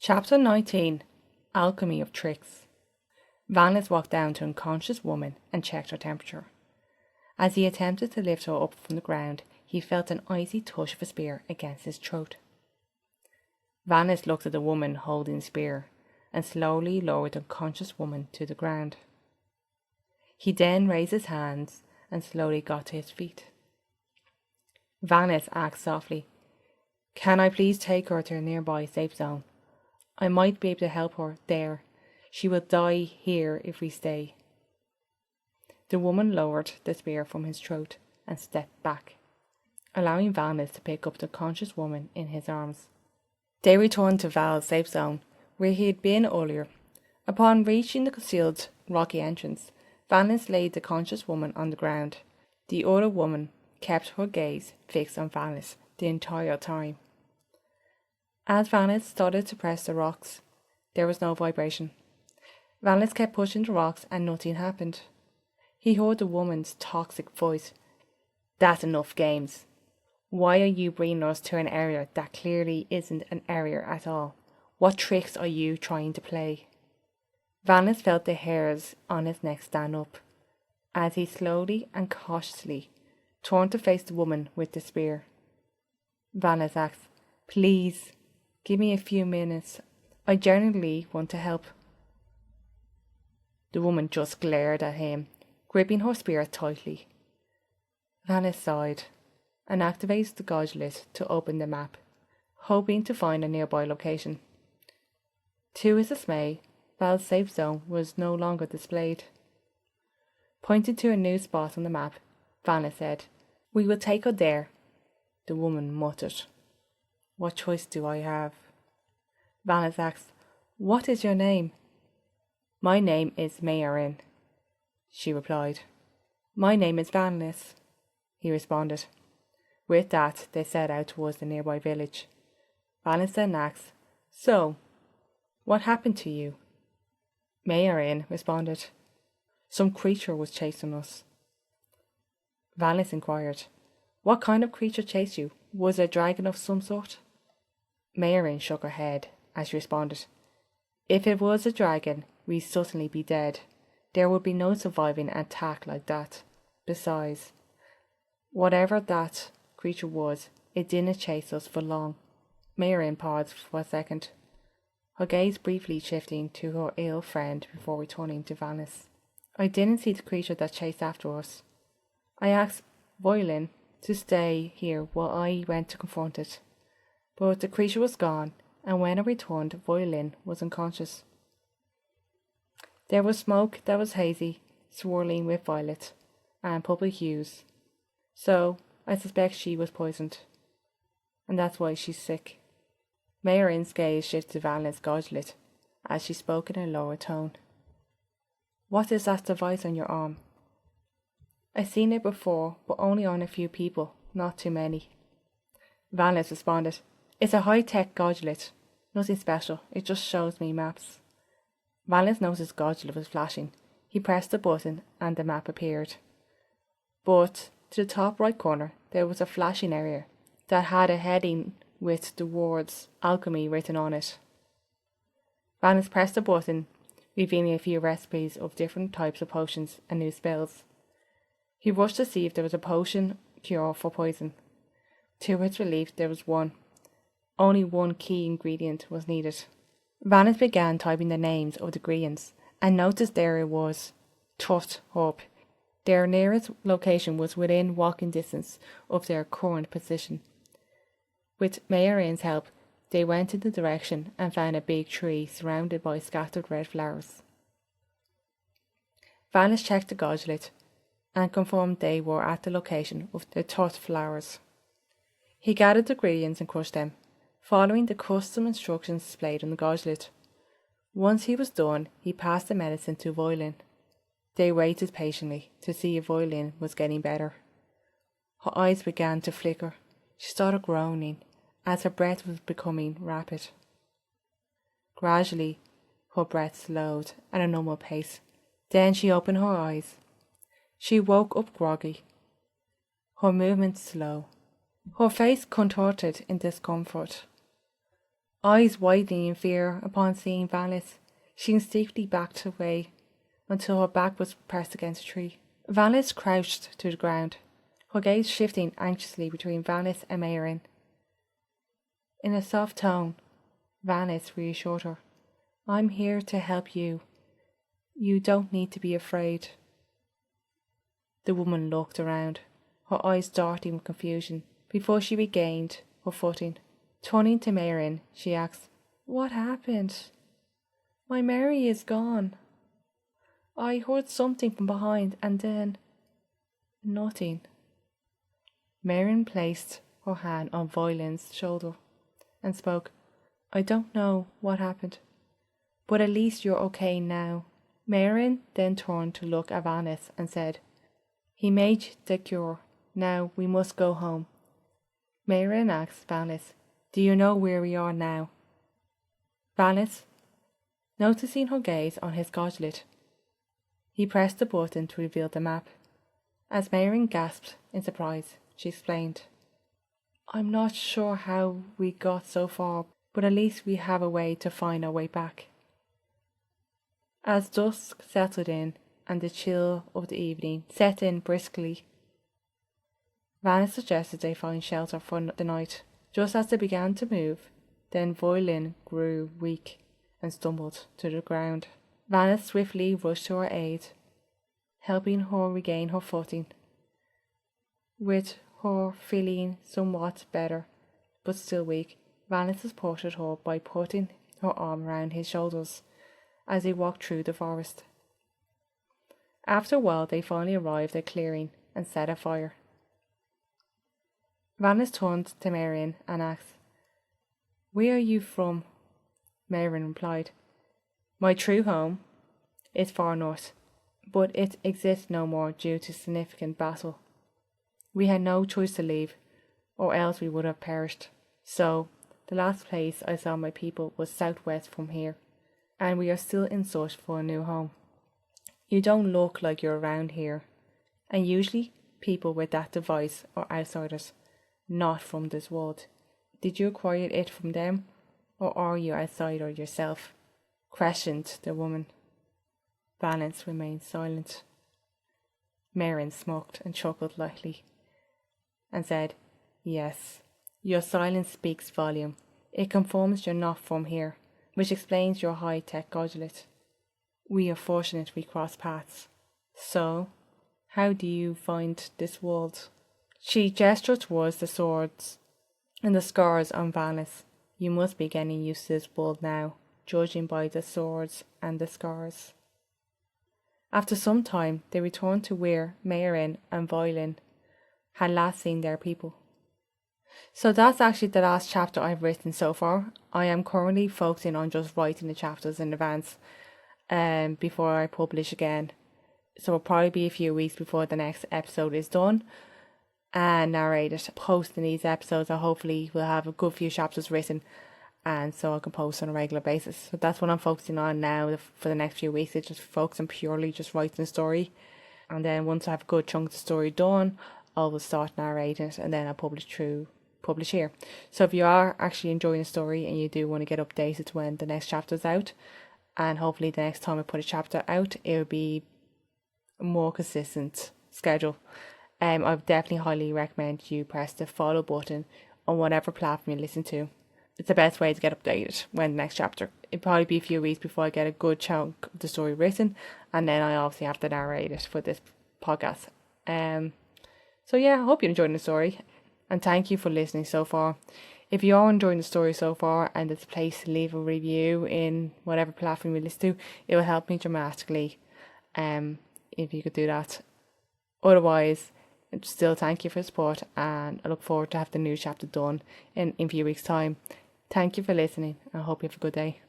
Chapter 19. Alchemy of Tricks. Vanis walked down to an unconscious woman and checked her temperature. As he attempted to lift her up from the ground, he felt an icy touch of a spear against his throat. Vanis looked at the woman holding the spear and slowly lowered the unconscious woman to the ground. He then raised his hands and slowly got to his feet. Vanis asked softly, "Can I please take her to a nearby safe zone? I might be able to help her there. She will die here if we stay." The woman lowered the spear from his throat and stepped back, allowing Vanis to pick up the conscious woman in his arms. They returned to Val's safe zone, where he had been earlier. Upon reaching the concealed rocky entrance, Vanis laid the conscious woman on the ground. The other woman kept her gaze fixed on Vanis the entire time. As Vanis started to press the rocks, there was no vibration. Vanis kept pushing the rocks and nothing happened. He heard the woman's toxic voice. "That's enough games. Why are you bringing us to an area that clearly isn't an area at all? What tricks are you trying to play?" Vanis felt the hairs on his neck stand up, as he slowly and cautiously turned to face the woman with the spear. Vanis asked, "Please, give me a few minutes. I genuinely want to help." The woman just glared at him, gripping her spear tightly. Vanis sighed and activated the Gamelit to open the map, hoping to find a nearby location. To his dismay, Val's safe zone was no longer displayed. Pointing to a new spot on the map, Vanis said, "We will take her there." The woman muttered, "What choice do I have?" Vanis asked, "What is your name?" "My name is Mayerin," she replied. "My name is Vanis," he responded. With that, they set out towards the nearby village. Vanis then asked, "So, what happened to you?" Mayerin responded, "Some creature was chasing us." Vanis inquired, "What kind of creature chased you? Was it a dragon of some sort?" Mayerin shook her head as she responded, "If it was a dragon, we'd certainly be dead. There would be no surviving an attack like that. Besides, whatever that creature was, it didn't chase us for long." Mayerin paused for a second, her gaze briefly shifting to her ill friend before returning to Vanis. "I didn't see the creature that chased after us. I asked Violin to stay here while I went to confront it. But the creature was gone, and when I returned, Violin was unconscious. There was smoke that was hazy, swirling with violet and purple hues. So I suspect she was poisoned, and that's why she's sick." Mayerin's gaze shifted to Valis Gamelit as she spoke in a lower tone. "What is that device on your arm?" "I've seen it before, but only on a few people, not too many." Valis responded, "It's a high-tech Gamelit. Nothing special, it just shows me maps." Valis noticed Gamelit was flashing. He pressed the button and the map appeared. But to the top right corner, there was a flashing area that had a heading with the words Alchemy written on it. Vanis pressed the button, revealing a few recipes of different types of potions and new spells. He rushed to see if there was a potion cure for poison. To his relief, there was one. Only one key ingredient was needed. Vanis began typing the names of the ingredients and noticed there it was, Tut Herb. Their nearest location was within walking distance of their current position. With Mayerin's help, they went in the direction and found a big tree surrounded by scattered red flowers. Vanis checked the Gamelit and confirmed they were at the location of the Tut flowers. He gathered the ingredients and crushed them, following the custom instructions displayed on the Gamelit. Once he was done, he passed the medicine to Violin. They waited patiently to see if Violin was getting better. Her eyes began to flicker. She started groaning as her breath was becoming rapid. Gradually, her breath slowed at a normal pace. Then she opened her eyes. She woke up groggy, her movements slow, her face contorted in discomfort. Eyes widening in fear upon seeing Valis, she instinctively backed away until her back was pressed against a tree. Valis crouched to the ground, her gaze shifting anxiously between Valis and Marin. In a soft tone, Valis reassured her, "I'm here to help you. You don't need to be afraid." The woman looked around, her eyes darting with confusion, before she regained her footing. Turning to Marin, she asked, "What happened? My Mary is gone. I heard something from behind and then nothing." Marin placed her hand on Voilin's shoulder and spoke, "I don't know what happened, but at least you're okay now." Marin then turned to look at Vanis and said, "He made the cure. Now we must go home." Marin asked Vanis, "Do you know where we are now?" Vanis, noticing her gaze on his goblet, he pressed the button to reveal the map. As Marin gasped in surprise, she explained, "I'm not sure how we got so far, but at least we have a way to find our way back." As dusk settled in and the chill of the evening set in briskly, Vanis suggested they find shelter for the night. Just as they began to move, then Voilin grew weak and stumbled to the ground. Vanis swiftly rushed to her aid, helping her regain her footing. With her feeling somewhat better, but still weak, Vanis supported her by putting her arm around his shoulders as they walked through the forest. After a while, they finally arrived at a clearing and set a fire. Vanis turned to Marin and asked, "Where are you from?" Marin replied, "My true home is far north, but it exists no more due to significant battle. We had no choice to leave, or else we would have perished. So, the last place I saw my people was southwest from here, and we are still in search for a new home. You don't look like you're around here, and usually people with that device are outsiders, not from this world. Did you acquire it from them, or are you outsider yourself?" questioned the woman. Vanis remained silent. Marin smoked and chuckled lightly and said, "Yes, your silence speaks volume. It confirms you're not from here, which explains your high-tech goblet. We are fortunate we crossed paths. So, how do you find this world?" She gestured towards the swords and the scars on Vanis. "You must be getting used to this world now, judging by the swords and the scars." After some time, they returned to where Marin and Voilin had last seen their people. So that's actually the last chapter I've written so far. I am currently focusing on just writing the chapters in advance before I publish again. So it'll probably be a few weeks before the next episode is done and narrated. Posting these episodes, I hopefully will have a good few chapters written, and so I can post on a regular basis. So that's what I'm focusing on now for the next few weeks. It's just focusing purely just writing the story, and then once I have a good chunk of the story done, I will start narrating it, and then I'll publish here. So if you are actually enjoying the story and you do want to get updated when the next chapter's out, and hopefully the next time I put a chapter out, it will be a more consistent schedule. I would definitely highly recommend you press the follow button on whatever platform you listen to. It's the best way to get updated when the next chapter. It'll probably be a few weeks before I get a good chunk of the story written, and then I obviously have to narrate it for this podcast. So yeah, I hope you're enjoying the story, and thank you for listening so far. If you are enjoying the story so far and there's a place to leave a review in whatever platform you listen to, it will help me dramatically. If you could do that. Otherwise, still thank you for the support, and I look forward to have the new chapter done in a few weeks' time. Thank you for listening. I hope you have a good day.